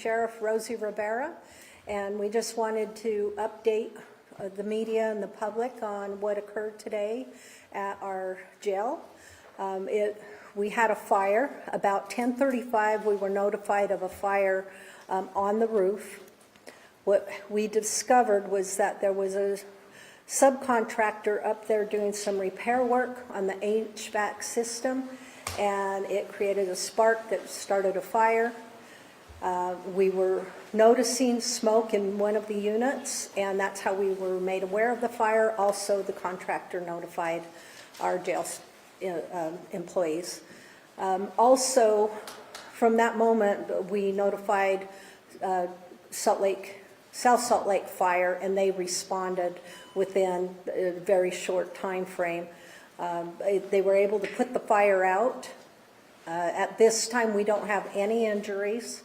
Sheriff Rosie Rivera, and we just wanted to update the media and the public on what occurred today at our jail. We had a fire. About 10:35, we were notified of a fire on the roof. What we discovered was that there was a subcontractor up there doing some repair work on the HVAC system, and it created a spark that started a fire. We were noticing smoke in one of the units, and that's how we were made aware of the fire. Also, the contractor notified our jail employees. Also, from that moment, we notified South Salt Lake Fire, and they responded within a very short time frame. They were able to put the fire out. At this time, we don't have any injuries,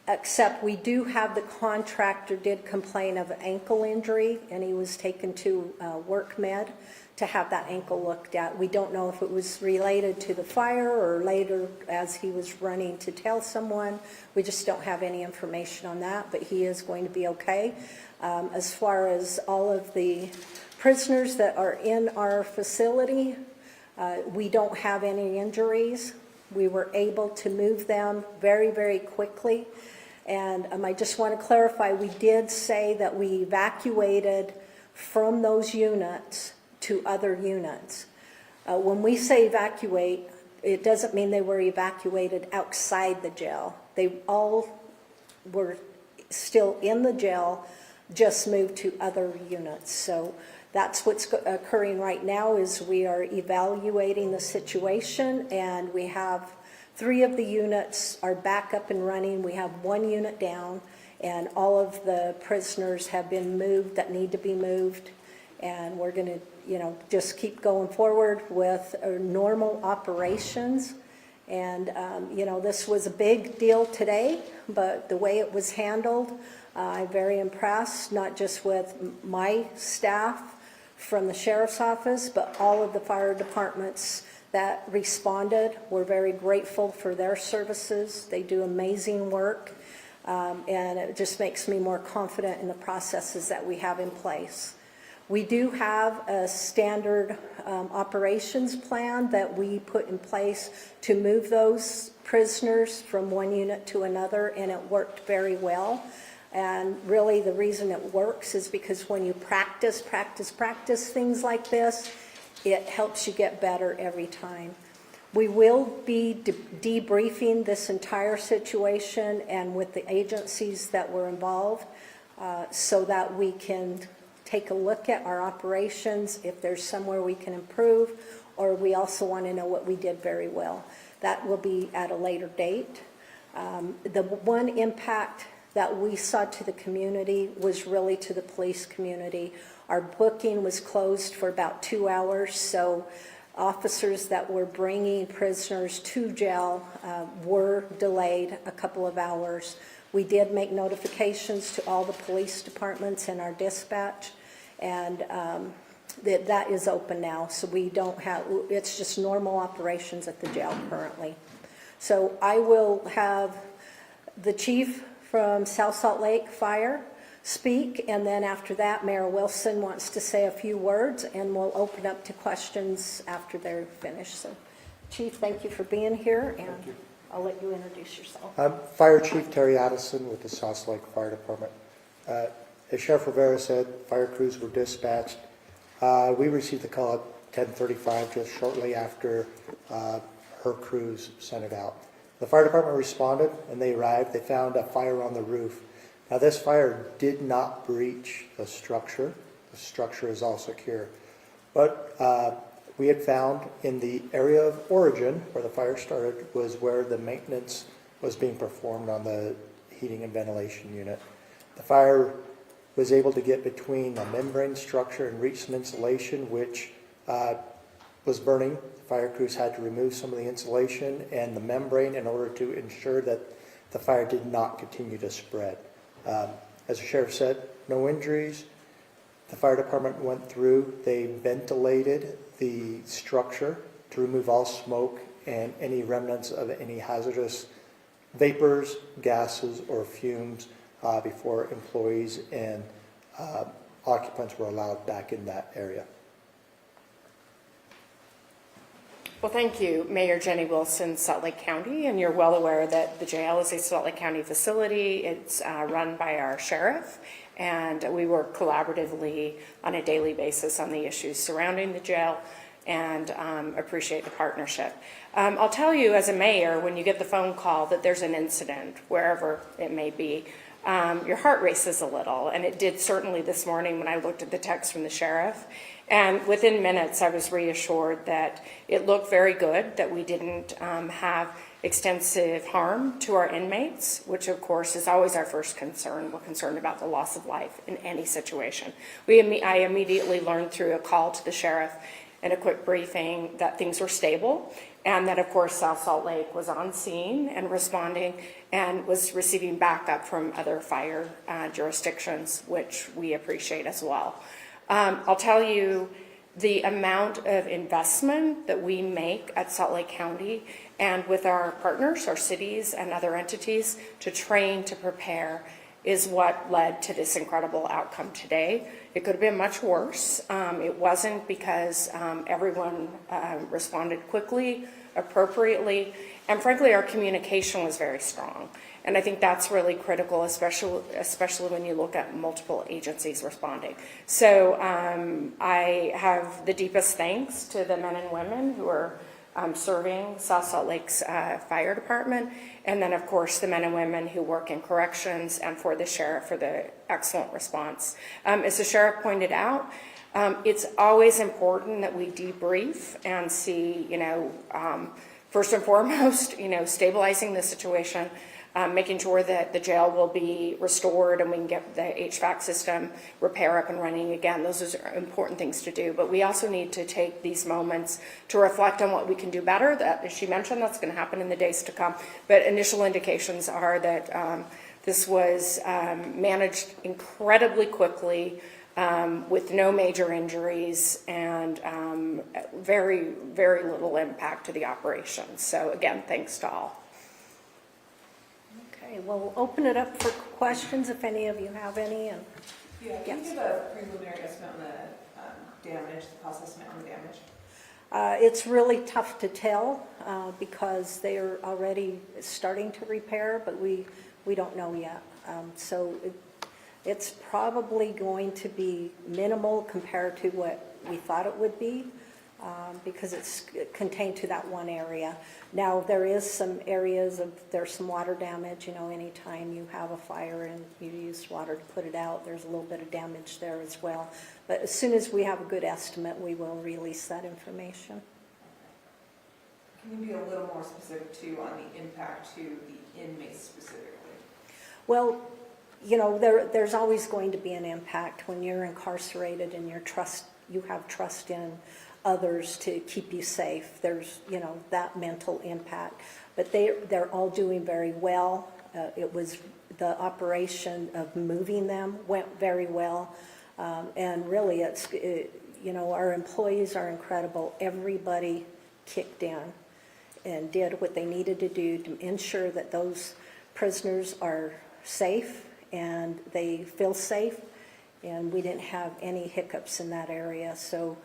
except we do have the contractor did complain of an ankle injury, and he was taken to work med to have that ankle looked at. We don't know if it was related to the fire or later as he was running to tell someone. We just don't have any information on that, but he is going to be okay. As far as all of the prisoners that are in our facility, we don't have any injuries. We were able to move them very, very quickly. And I just want to clarify, we did say that we evacuated from those units to other units. When we say evacuate, it doesn't mean they were evacuated outside the jail. They all were still in the jail, just moved to other units. So that's what's occurring right now, is we are evaluating the situation, and we have 3 of the units are back up and running. We have 1 unit down, and all of the prisoners have been moved that need to be moved. And we're going to, just keep going forward with normal operations. And, this was a big deal today, but the way it was handled, I'm very impressed, not just with my staff from the sheriff's office, but all of the fire departments that responded. We're very grateful for their services. They do amazing work, and it just makes me more confident in the processes that we have in place. We do have a standard operations plan that we put in place to move those prisoners from one unit to another, and it worked very well. And really the reason it works is because when you practice things like this, it helps you get better every time. We will be debriefing this entire situation and with the agencies that were involved so that we can take a look at our operations, if there's somewhere we can improve, or we also want to know what we did very well. That will be at a later date. The one impact that we saw to the community was really to the police community. Our booking was closed for about 2 hours, so officers that were bringing prisoners to jail were delayed a couple of hours. We did make notifications to all the police departments and our dispatch, and that is open now, so we don't have, it's just normal operations at the jail currently. So I will have the chief from South Salt Lake Fire speak, and then after that, Mayor Wilson wants to say a few words, and we'll open up to questions after they're finished. So, Chief, thank you for being here, and I'll let you introduce yourself. I'm Fire Chief Terry Addison with the South Salt Lake Fire Department. As Sheriff Rivera said, fire crews were dispatched. We received the call at 10:35, just shortly after her crews sent it out. The fire department responded, and they arrived. They found a fire on the roof. Now, this fire did not breach the structure. The structure is all secure. But we had found in the area of origin where the fire started was where the maintenance was being performed on the heating and ventilation unit. The fire was able to get between the membrane structure and reach some insulation, which was burning. The fire crews had to remove some of the insulation and the membrane in order to ensure that the fire did not continue to spread. As the sheriff said, no injuries. The fire department went through, they ventilated the structure to remove all smoke and any remnants of any hazardous vapors, gases, or fumes before employees and occupants were allowed back in that area. Well, thank you, Mayor Jenny Wilson, Salt Lake County, and you're well aware that the jail is a Salt Lake County facility. It's run by our sheriff, and we work collaboratively on a daily basis on the issues surrounding the jail, and appreciate the partnership. I'll tell you, as a mayor, when you get the phone call that there's an incident, wherever it may be, your heart races a little, and it did certainly this morning when I looked at the text from the sheriff. And within minutes, I was reassured that it looked very good, that we didn't have extensive harm to our inmates, which of course is always our first concern. We're concerned about the loss of life in any situation. I immediately learned through a call to the sheriff and a quick briefing that things were stable, and that of course South Salt Lake was on scene and responding and was receiving backup from other fire jurisdictions, which we appreciate as well. I'll tell you the amount of investment that we make at Salt Lake County and with our partners, our cities and other entities to train, to prepare, is what led to this incredible outcome today. It could have been much worse. It wasn't, because everyone responded quickly, appropriately, and frankly our communication was very strong. And I think that's really critical, especially when you look at multiple agencies responding. So I have the deepest thanks to the men and women who are serving South Salt Lake's fire department, and then of course the men and women who work in corrections, and for the sheriff for the excellent response. As the sheriff pointed out, it's always important that we debrief and see, first and foremost, stabilizing the situation, making sure that the jail will be restored and we can get the HVAC system repair up and running again. Those are important things to do. But we also need to take these moments to reflect on what we can do better. That, as she mentioned, that's going to happen in the days to come. But initial indications are that this was managed incredibly quickly, with no major injuries and very, very little impact to the operation. So again, thanks to all. Okay, we'll open it up for questions if any of you have any. And yeah, can you give a preliminary estimate on the damage, the cost estimate on the damage? It's really tough to tell because they are already starting to repair, but we don't know yet. It's probably going to be minimal compared to what we thought it would be, because it's contained to that one area. Now, there is some areas there's some water damage. Anytime you have a fire and you use water to put it out, there's a little bit of damage there as well. But as soon as we have a good estimate, we will release that information. Can you be a little more specific too on the impact to the inmates specifically? Well, there's always going to be an impact when you're incarcerated and you have trust in others to keep you safe. There's, that mental impact. But they're all doing very well. It was the operation of moving them went very well. And really, our employees are incredible. Everybody kicked in and did what they needed to do to ensure that those prisoners are safe and they feel safe, and we didn't have any hiccups in that area. So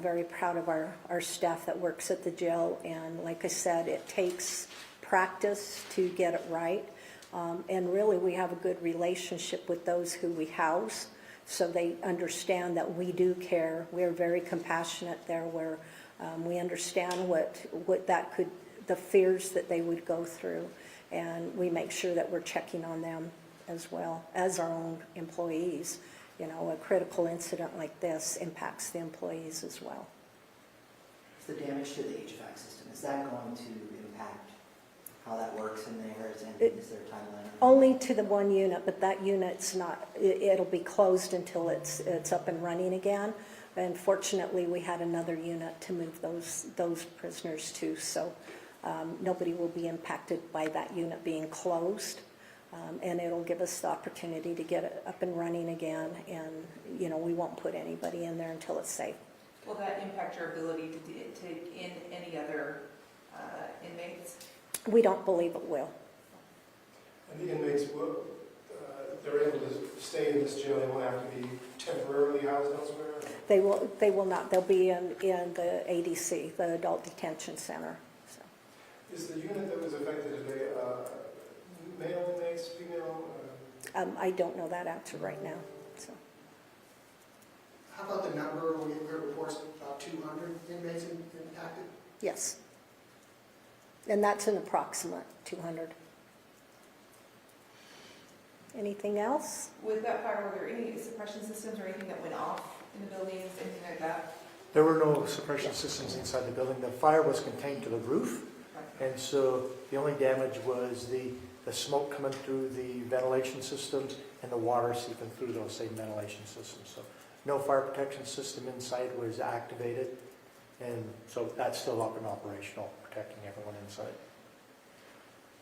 very proud of our staff that works at the jail, and like I said, it takes practice to get it right, and really we have a good relationship with those who we house, so they understand that we do care. We're very compassionate there, where we understand what that could, the fears that they would go through, and we make sure that we're checking on them as well as our own employees. A critical incident like this impacts the employees as well. The damage to the HVAC system, is that going to impact how that works in there? Is there a timeline? Only to the one unit, but that unit's not, it'll be closed until it's up and running again. And fortunately, we had another unit to move those prisoners to, so nobody will be impacted by that unit being closed. And it'll give us the opportunity to get it up and running again, and we won't put anybody in there until it's safe. Will that impact your ability to take in any other inmates? We don't believe it will. And the inmates, they're able to stay in this jail, they won't have to be temporarily housed elsewhere? They will not. They'll be in the ADC, the Adult Detention Center. So. Is the unit that was affected, are they male inmates, female? I don't know that answer right now. So. How about the number, we hear reports about 200 inmates impacted? Yes. And that's an approximate 200. Anything else? With that fire, were there any suppression systems or anything that went off in the buildings, anything like that? There were no suppression systems inside the building. The fire was contained to the roof, and so the only damage was the smoke coming through the ventilation systems and the water seeping through those same ventilation systems. So no fire protection system inside was activated, and so that's still up and operational, protecting everyone inside.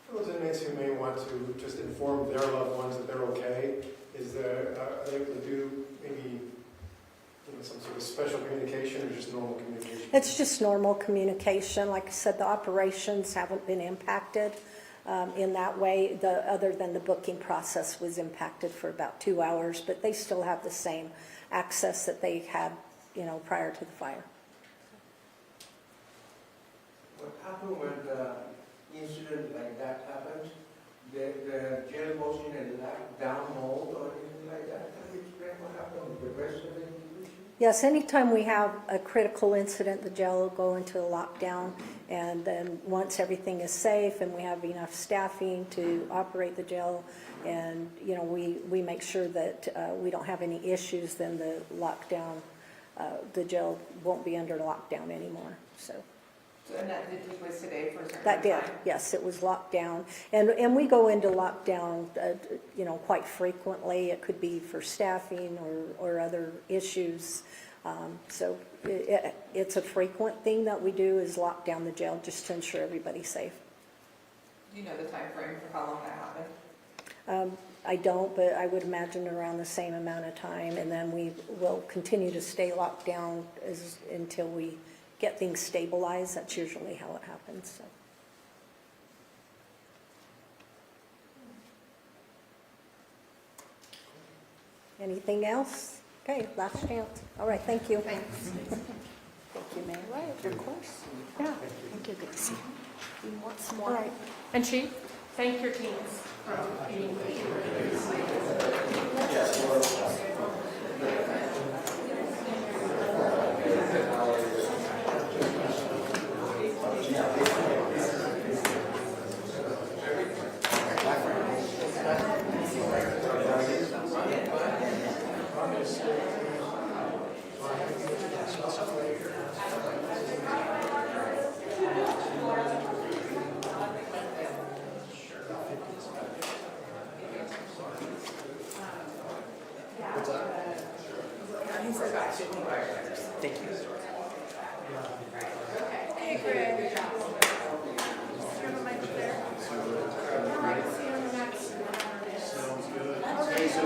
For those inmates who may want to just inform their loved ones that they're okay, are they able to do maybe some sort of special communication or just normal communication? It's just normal communication. Like I said, the operations haven't been impacted in that way, other than the booking process was impacted for about 2 hours, but they still have the same access that they had, prior to the fire. What happened when the incident like that happened? The jail was in a lockdown mode or anything like that? Can you explain what happened with the rest of the institution? Yes, anytime we have a critical incident, the jail will go into a lockdown, and then once everything is safe and we have enough staffing to operate the jail, and we make sure that we don't have any issues, then the lockdown, the jail won't be under lockdown anymore. So. And that did take place today for a certain That did, time? yes, it was locked down. And we go into lockdown, quite frequently. It could be for staffing or other issues. So it's a frequent thing that we do, is lock down the jail just to ensure everybody's safe. Do you know the time frame for how long that happened? I don't, but I would imagine around the same amount of time. And then we will continue to stay locked down until we get things stabilized. That's usually how it happens. So. Anything else? Okay, last chance. All right, thank you. Thanks. Thank you, Mayor. Right, of course. Yeah. Thank you. Good to see you. You want some All more? right. And Chief, thank your teams for being Okay, so